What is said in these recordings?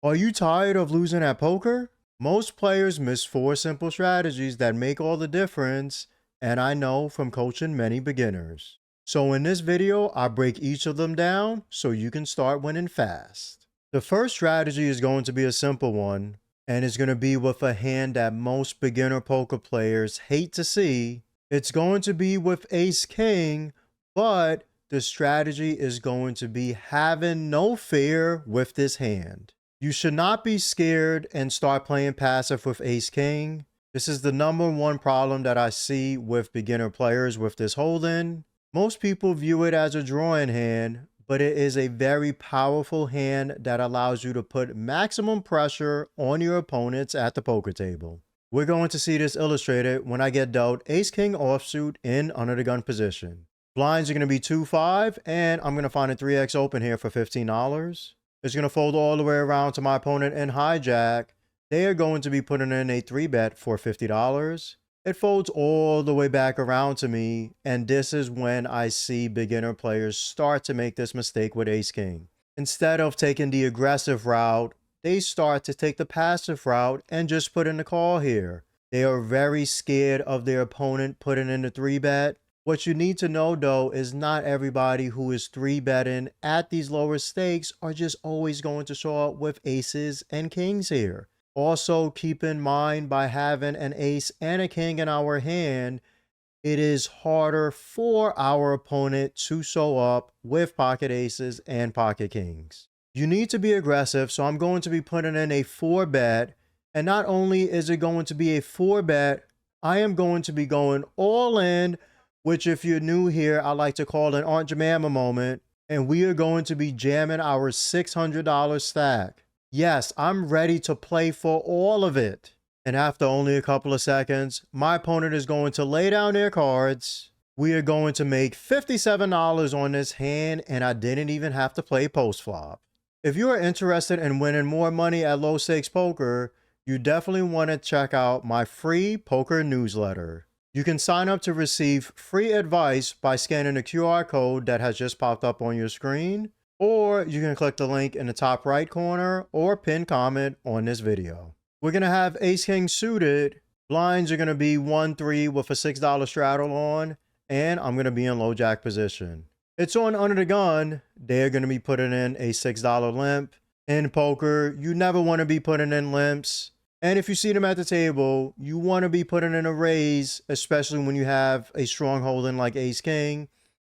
Are you tired of losing at poker? Most players miss 4 simple strategies that make all the difference, and I know from coaching many beginners. So in this video, I break each of them down so you can start winning fast. The first strategy is going to be a simple one, and it's going to be with a hand that most beginner poker players hate to see. It's going to be with Ace King, but the strategy is going to be having no fear with this hand. You should not be scared and start playing passive with Ace King. This is the #1 problem that I see with beginner players with this hold'em. Most people view it as a drawing hand, but it is a very powerful hand that allows you to put maximum pressure on your opponents at the poker table. We're going to see this illustrated when I get dealt Ace King offsuit in under the gun position. Blinds are going to be 2-5, and I'm going to find a 3x open here for $15. It's going to fold all the way around to my opponent in hijack. They are going to be putting in a 3-bet for $50. It folds all the way back around to me, and this is when I see beginner players start to make this mistake with Ace King. Instead of taking the aggressive route, they start to take the passive route and just put in the call here. They are very scared of their opponent putting in the 3-bet. What you need to know, though, is not everybody who is 3-betting at these lower stakes are just always going to show up with aces and kings here. Also, keep in mind, by having an ace and a king in our hand, it is harder for our opponent to show up with pocket aces and pocket kings. You need to be aggressive, so I'm going to be putting in a 4-bet. And not only is it going to be a 4-bet, I am going to be going all in, which if you're new here, I like to call an Aunt Jemima moment, and we are going to be jamming our $600 stack. Yes, I'm ready to play for all of it. And after only a couple of seconds, my opponent is going to lay down their cards. We are going to make $57 on this hand, and I didn't even have to play post flop. If you are interested in winning more money at low stakes poker, you definitely want to check out my free poker newsletter. You can sign up to receive free advice by scanning the QR code that has just popped up on your screen, or you can click the link in the top right corner or pinned comment on this video. We're going to have Ace King suited. Blinds are going to be 1-3 with a $6 straddle on, and I'm going to be in low jack position. It's on under the gun. They're going to be putting in a $6 limp. In poker, you never want to be putting in limps. And if you see them at the table, you want to be putting in a raise, especially when you have a strong holding like Ace King.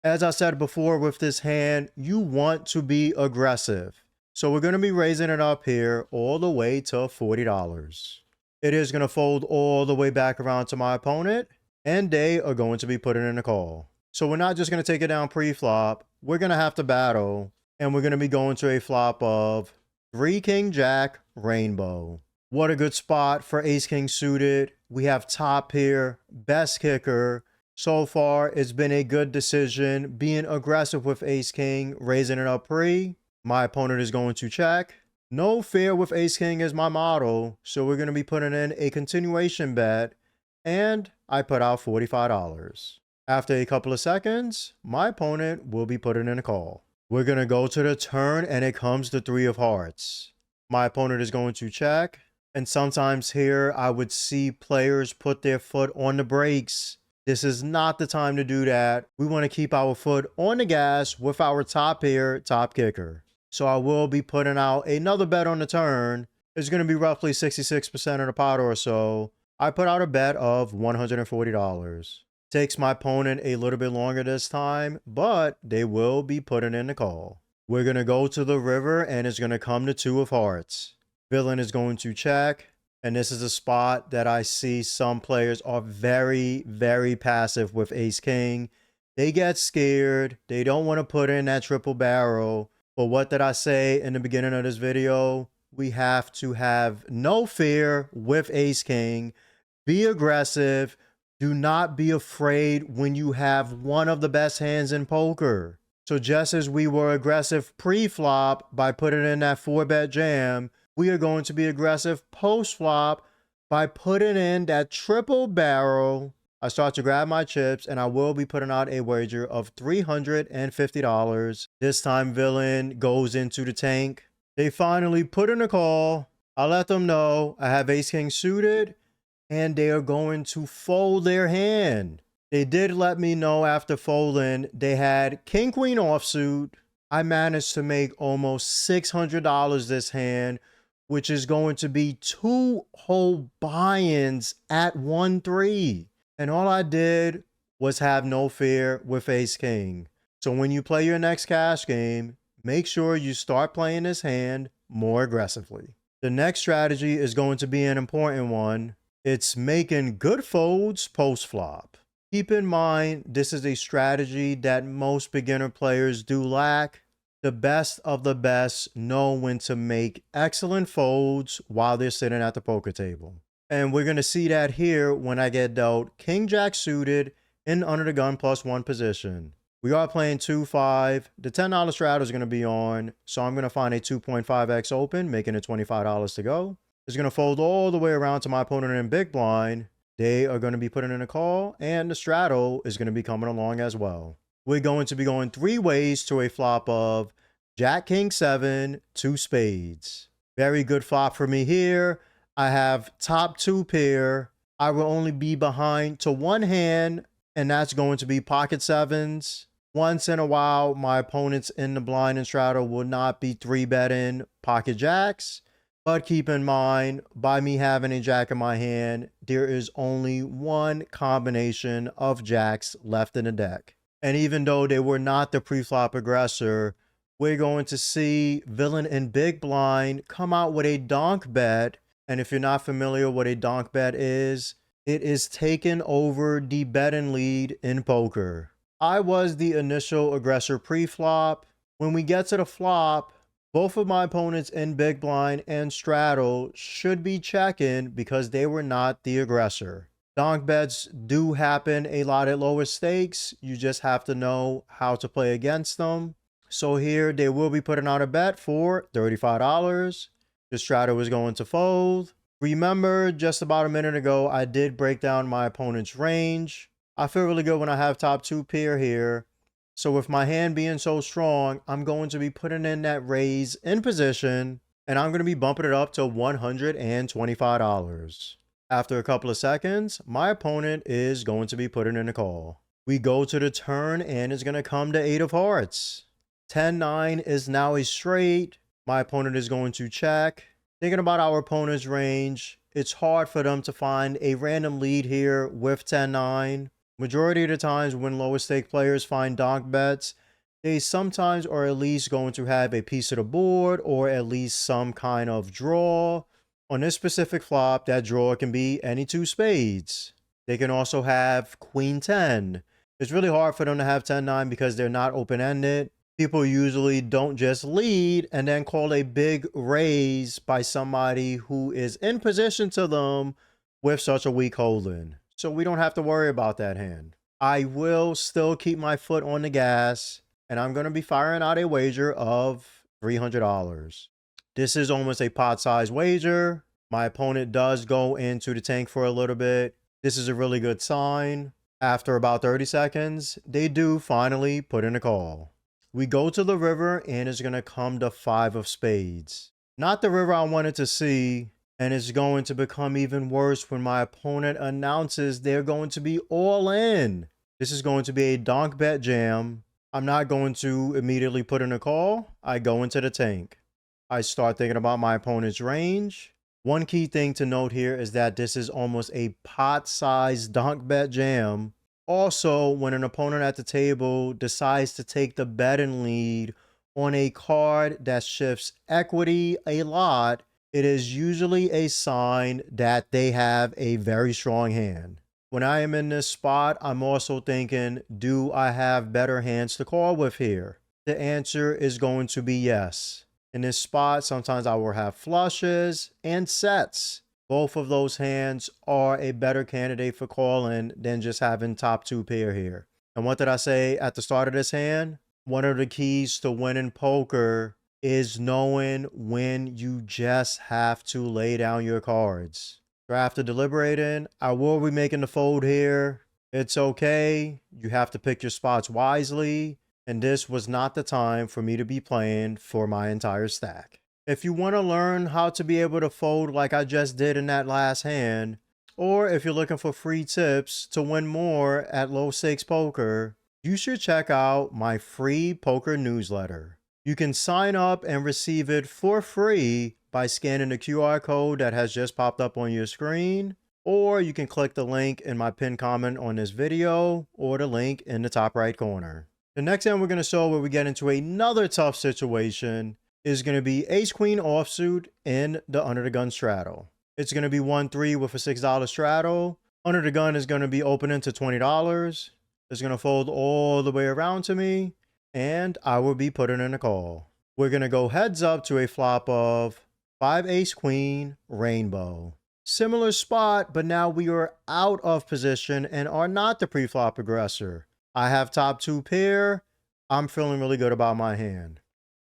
As I said before with this hand, you want to be aggressive. So we're going to be raising it up here all the way to $40. It is going to fold all the way back around to my opponent, and they are going to be putting in a call. So we're not just going to take it down pre-flop. We're going to have to battle, and we're going to be going to a flop of 3 King Jack Rainbow. What a good spot for Ace King suited. We have top here, best kicker. So far, it's been a good decision being aggressive with Ace King, raising it up pre. My opponent is going to check. No fear with Ace King is my motto, so we're going to be putting in a continuation bet, and I put out $45. After a couple of seconds, my opponent will be putting in a call. We're going to go to the turn, and it comes the 3 of hearts. My opponent is going to check. And sometimes here, I would see players put their foot on the brakes. This is not the time to do that. We want to keep our foot on the gas with our top pair, top kicker. So I will be putting out another bet on the turn. It's going to be roughly 66% of the pot or so. I put out a bet of $140. Takes my opponent a little bit longer this time, but they will be putting in the call. We're going to go to the river, and it's going to come to 2 of hearts. Villain is going to check, and this is a spot that I see some players are very, very passive with Ace King. They get scared. They don't want to put in that triple barrel. But what did I say in the beginning of this video? We have to have no fear with Ace King. Be aggressive. Do not be afraid when you have one of the best hands in poker. So just as we were aggressive pre-flop by putting in that 4-bet jam, we are going to be aggressive post-flop by putting in that triple barrel. I start to grab my chips, and I will be putting out a wager of $350. This time, Villain goes into the tank. They finally put in a call. I let them know I have ace king suited and they are going to fold their hand. They did let me know after folding they had king queen offsuit. I managed to make almost $600 this hand, which is going to be 2 whole buy-ins at 1-3. And all I did was have no fear with ace king. So when you play your next cash game, make sure you start playing this hand more aggressively. The next strategy is going to be an important one. It's making good folds post-flop. Keep in mind, this is a strategy that most beginner players do lack. The best of the best know when to make excellent folds while they're sitting at the poker table. And we're going to see that here when I get dealt king jack suited in under the gun +1 position. We are playing 2-5. The $10 straddle is going to be on, so I'm going to find a 2.5x open, making it $25 to go. It's going to fold all the way around to my opponent in big blind. They are going to be putting in a call, and the straddle is going to be coming along as well. We're going to be going 3 ways to a flop of jack king 7, 2 spades. Very good flop for me here. I have top 2 pair. I will only be behind to 1 hand, and that's going to be pocket 7s. Once in a while, my opponents in the blind and straddle will not be 3-betting pocket jacks. But keep in mind, by me having a jack in my hand, there is only 1 combination of jacks left in the deck. And even though they were not the pre-flop aggressor, we're going to see villain in big blind come out with a donk bet. And if you're not familiar what a donk bet is, it is taking over the betting lead in poker. I was the initial aggressor pre-flop. When we get to the flop, both of my opponents in big blind and straddle should be checking because they were not the aggressor. Donk bets do happen a lot at lower stakes. You just have to know how to play against them. So here they will be putting out a bet for $35. The straddle is going to fold. Remember, just about a minute ago, I did break down my opponent's range. I feel really good when I have top 2 pair here. So with my hand being so strong, I'm going to be putting in that raise in position, and I'm going to be bumping it up to $125. After a couple of seconds, my opponent is going to be putting in a call. We go to the turn, and it's going to come to 8 of hearts. 10-9 is now a straight. My opponent is going to check. Thinking about our opponent's range, it's hard for them to find a random lead here with 10-9. Majority of the times when lower stake players find donk bets, they sometimes are at least going to have a piece of the board or at least some kind of draw. On this specific flop, that draw can be any 2 spades. They can also have queen 10. It's really hard for them to have 10-9 because they're not open-ended. People usually don't just lead and then call a big raise by somebody who is in position to them with such a weak holding. So we don't have to worry about that hand. I will still keep my foot on the gas, and I'm going to be firing out a wager of $300. This is almost a pot-sized wager. My opponent does go into the tank for a little bit. This is a really good sign. After about 30 seconds, they do finally put in a call. We go to the river, and it's going to come to 5 of spades. Not the river I wanted to see. And it's going to become even worse when my opponent announces they're going to be all in. This is going to be a donk bet jam. I'm not going to immediately put in a call. I go into the tank. I start thinking about my opponent's range. One key thing to note here is that this is almost a pot-sized donk bet jam. Also, when an opponent at the table decides to take the betting lead on a card that shifts equity a lot, it is usually a sign that they have a very strong hand. When I am in this spot, I'm also thinking, do I have better hands to call with here? The answer is going to be yes. In this spot, sometimes I will have flushes and sets. Both of those hands are a better candidate for calling than just having top 2 pair here. And what did I say at the start of this hand? One of the keys to winning poker is knowing when you just have to lay down your cards. So after deliberating, I will be making the fold here. It's okay. You have to pick your spots wisely. And this was not the time for me to be playing for my entire stack. If you want to learn how to be able to fold like I just did in that last hand, or if you're looking for free tips to win more at low stakes poker, you should check out my free poker newsletter. You can sign up and receive it for free by scanning the QR code that has just popped up on your screen, or you can click the link in my pinned comment on this video or the link in the top right corner. The next hand we're going to show where we get into another tough situation is going to be ace queen offsuit in the under the gun straddle. It's going to be 1-3 with a $6 straddle. Under the gun is going to be opening to $20. It's going to fold all the way around to me, and I will be putting in a call. We're going to go heads up to a flop of 5 ace queen rainbow. Similar spot, but now we are out of position and are not the pre-flop aggressor. I have top 2 pair. I'm feeling really good about my hand.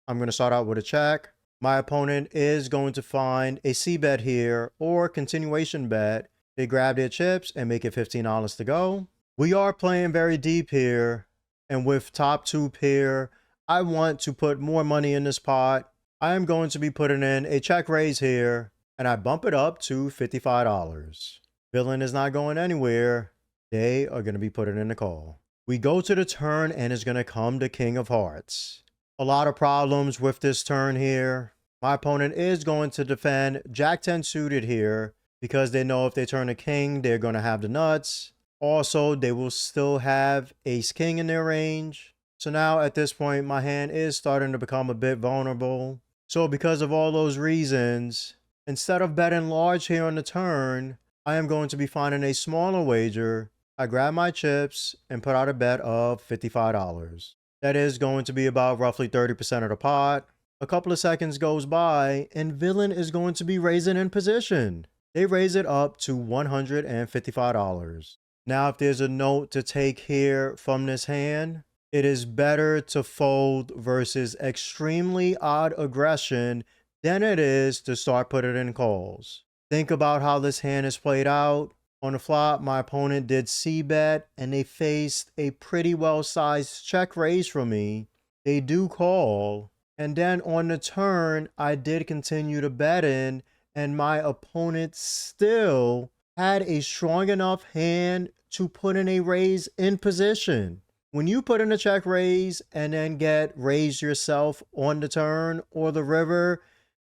I'm going to start out with a check. My opponent is going to find a C-bet here or continuation bet. They grab their chips and make it $15 to go. We are playing very deep here, and with top 2 pair, I want to put more money in this pot. I am going to be putting in a check raise here, and I bump it up to $55. Villain is not going anywhere. They are going to be putting in the call. We go to the turn, and it's going to come to king of hearts. A lot of problems with this turn here. My opponent is going to defend jack 10 suited here because they know if they turn a king, they're going to have the nuts. Also, they will still have ace king in their range. So now at this point, my hand is starting to become a bit vulnerable. So because of all those reasons, instead of betting large here on the turn, I am going to be finding a smaller wager. I grab my chips and put out a bet of $55. That is going to be about roughly 30% of the pot. A couple of seconds goes by, and villain is going to be raising in position. They raise it up to $155. Now, if there's a note to take here from this hand, it is better to fold versus extremely odd aggression than it is to start putting in calls. Think about how this hand is played out. On the flop, my opponent did C-bet, and they faced a pretty well-sized check raise from me. They do call, and then on the turn, I did continue to bet in, and my opponent still had a strong enough hand to put in a raise in position. When you put in a check raise and then get raised yourself on the turn or the river,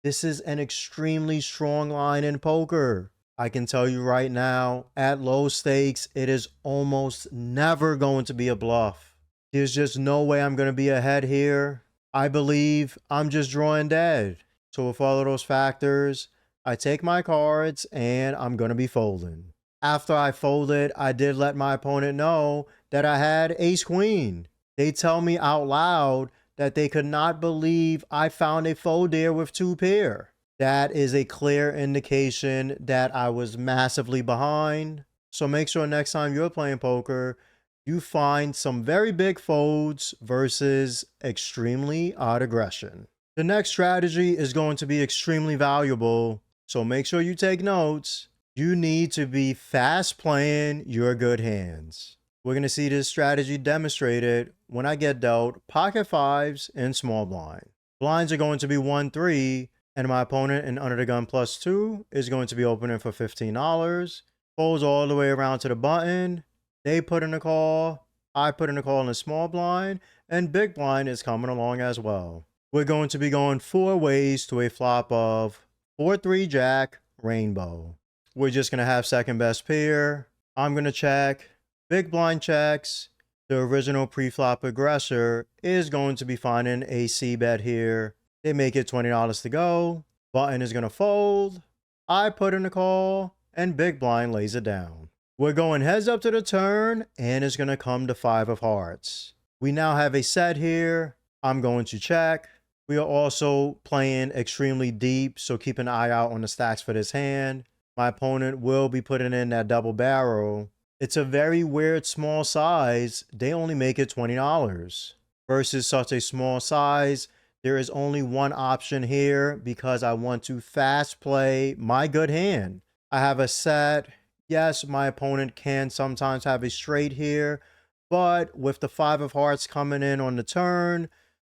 this is an extremely strong line in poker. I can tell you right now, at low stakes, it is almost never going to be a bluff. There's just no way I'm going to be ahead here. I believe I'm just drawing dead. So with all of those factors, I take my cards and I'm going to be folding. After I folded, I did let my opponent know that I had ace queen. They tell me out loud that they could not believe I found a fold there with 2 pair. That is a clear indication that I was massively behind. So make sure next time you're playing poker, you find some very big folds versus extremely odd aggression. The next strategy is going to be extremely valuable, so make sure you take notes. You need to be fast playing your good hands. We're going to see this strategy demonstrated when I get dealt pocket fives in small blind. Blinds are going to be 1-3. And my opponent in under the gun +2 is going to be opening for $15. Folds all the way around to the button. They put in a call. I put in a call in a small blind. And big blind is coming along as well. We're going to be going 4 ways to a flop of 4-3 jack rainbow. We're just going to have second best pair. I'm going to check. Big blind checks. The original pre-flop aggressor is going to be finding a C-bet here. They make it $20 to go. Button is going to fold. I put in a call, and big blind lays it down. We're going heads up to the turn, and it's going to come to 5 of hearts. We now have a set here. I'm going to check. We are also playing extremely deep, so keep an eye out on the stacks for this hand. My opponent will be putting in that double barrel. It's a very weird small size. They only make it $20. Versus such a small size, there is only one option here because I want to fast play my good hand. I have a set. Yes, my opponent can sometimes have a straight here, but with the 5 of hearts coming in on the turn,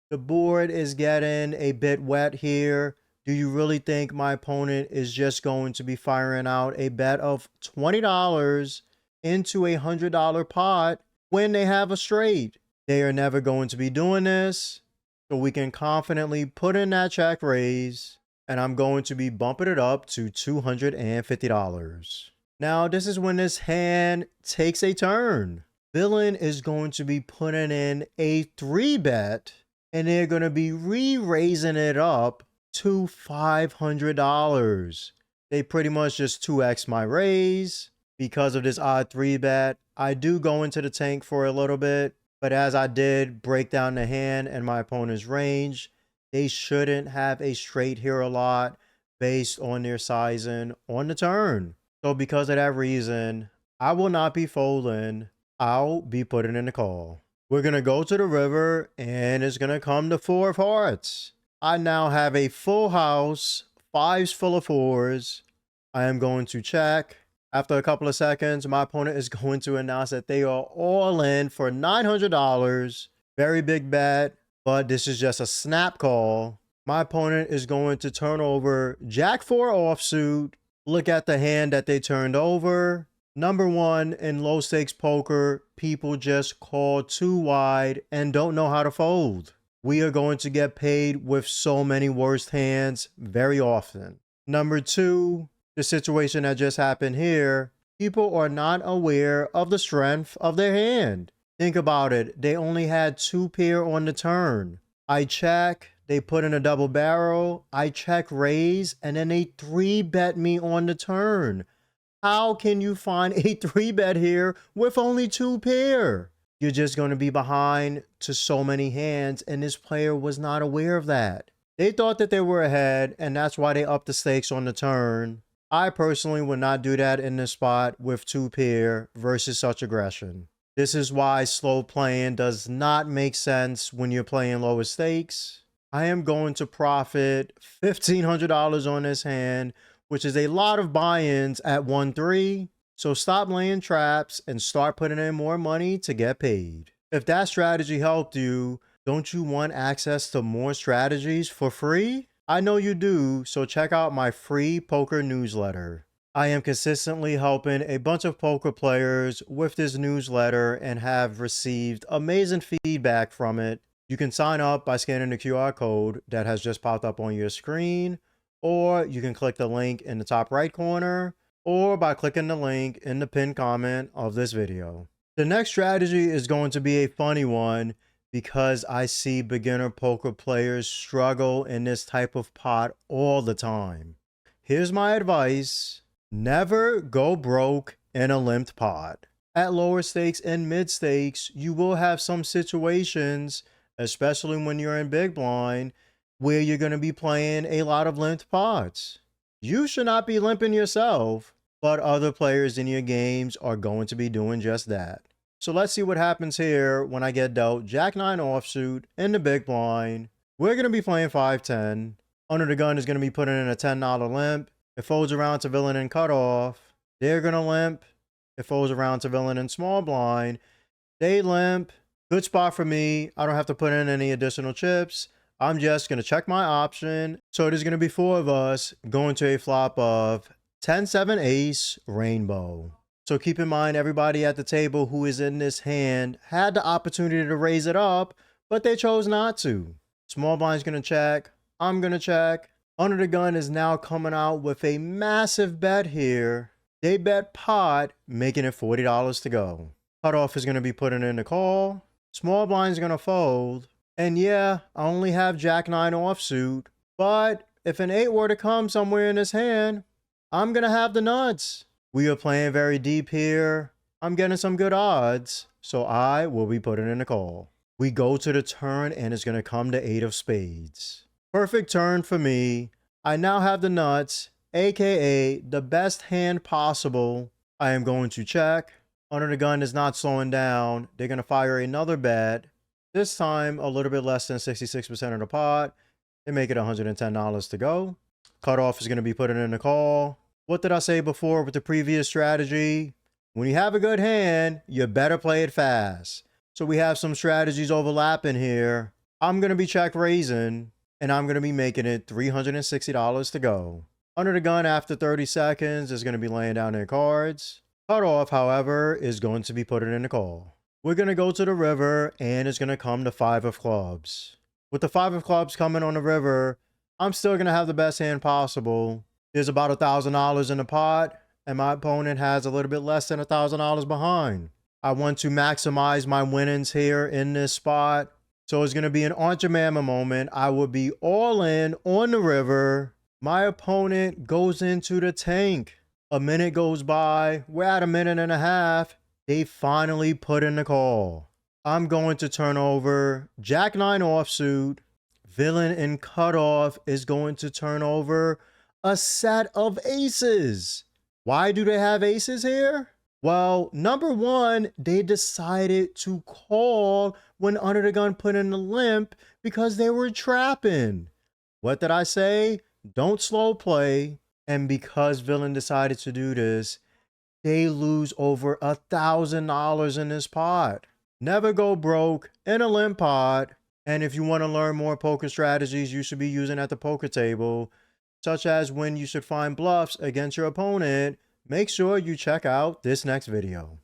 the board is getting a bit wet here Do you really think my opponent is just going to be firing out a bet of $20 into a $100 pot when they have a straight? They are never going to be doing this. So we can confidently put in that check raise, and I'm going to be bumping it up to $250. Now, this is when this hand takes a turn. Villain is going to be putting in a 3-bet, and they're going to be re-raising it up to $500. They pretty much just 2x my raise. Because of this odd 3-bet, I do go into the tank for a little bit, but as I did break down the hand and my opponent's range, they shouldn't have a straight here a lot based on their sizing on the turn. So because of that reason, I will not be folding. I'll be putting in the call. We're going to go to the river, and it's going to come to 4 of hearts. I now have a full house, 5s full of 4s. I am going to check. After a couple of seconds, my opponent is going to announce that they are all in for $900. Very big bet, but this is just a snap call. My opponent is going to turn over Jack 4 offsuit. Look at the hand that they turned over. Number one, in low stakes poker, people just call too wide and don't know how to fold. We are going to get paid with so many worst hands very often. Number two, the situation that just happened here, people are not aware of the strength of their hand. Think about it. They only had 2 pair on the turn. I check. They put in a double barrel. I check raise, and then they 3-bet me on the turn. How can you find a 3-bet here with only 2 pair? You're just going to be behind to so many hands, and this player was not aware of that. They thought that they were ahead, and that's why they upped the stakes on the turn. I personally would not do that in this spot with 2 pair versus such aggression. This is why slow playing does not make sense when you're playing lower stakes. I am going to profit $1,500 on this hand, which is a lot of buy-ins at 1-3. So stop laying traps and start putting in more money to get paid. If that strategy helped you, don't you want access to more strategies for free? I know you do, so check out my free poker newsletter. I am consistently helping a bunch of poker players with this newsletter and have received amazing feedback from it. You can sign up by scanning the QR code that has just popped up on your screen, or you can click the link in the top right corner, or by clicking the link in the pinned comment of this video. The next strategy is going to be a funny one because I see beginner poker players struggle in this type of pot all the time. Here's my advice. Never go broke in a limped pot. At lower stakes and mid stakes, you will have some situations, especially when you're in big blind, where you're going to be playing a lot of limped pots. You should not be limping yourself, but other players in your games are going to be doing just that. So let's see what happens here when I get dealt Jack 9 offsuit in the big blind. We're going to be playing 5-10. Under the gun is going to be putting in a $10 limp. It folds around to villain and cutoff. They're going to limp. It folds around to villain and small blind. They limp. Good spot for me. I don't have to put in any additional chips. I'm just going to check my option. So there's going to be 4 of us going to a flop of 10-7 ace rainbow. So keep in mind, everybody at the table who is in this hand had the opportunity to raise it up, but they chose not to. Small blind's going to check. I'm going to check. Under the gun is now coming out with a massive bet here. They bet pot, making it $40 to go. Cutoff is going to be putting in the call. Small blind's going to fold. And yeah, I only have Jack 9 offsuit. But if an 8 were to come somewhere in this hand, I'm going to have the nuts. We are playing very deep here. I'm getting some good odds. So I will be putting in the call. We go to the turn and it's going to come to 8 of spades. Perfect turn for me. I now have the nuts, aka the best hand possible. I am going to check. Under the gun is not slowing down. They're going to fire another bet. This time a little bit less than 66% of the pot. They make it $110 to go. Cutoff is going to be putting in the call. What did I say before with the previous strategy? When you have a good hand, you better play it fast. So we have some strategies overlapping here. I'm going to be check raising. and I'm going to be making it $360 to go. Under the gun after 30 seconds is going to be laying down their cards. Cutoff, however, is going to be putting in the call. We're going to go to the river, and it's going to come the 5 of clubs. With the 5 of clubs coming on the river, I'm still going to have the best hand possible. There's about $1,000 in the pot, and my opponent has a little bit less than $1,000 behind. I want to maximize my winnings here in this spot. So it's going to be an Aunt Jemima moment. I will be all in on the river. My opponent goes into the tank. A minute goes by. We're at a minute and a half. They finally put in the call. I'm going to turn over Jack 9 offsuit. Villain in cutoff is going to turn over a set of aces. Why do they have aces here? Well, number one, they decided to call when Under the Gun put in the limp because they were trapping. What did I say? Don't slow play. And because Villain decided to do this, they lose over $1,000 in this pot. Never go broke in a limp pot. And if you want to learn more poker strategies you should be using at the poker table, such as when you should find bluffs against your opponent, make sure you check out this next video.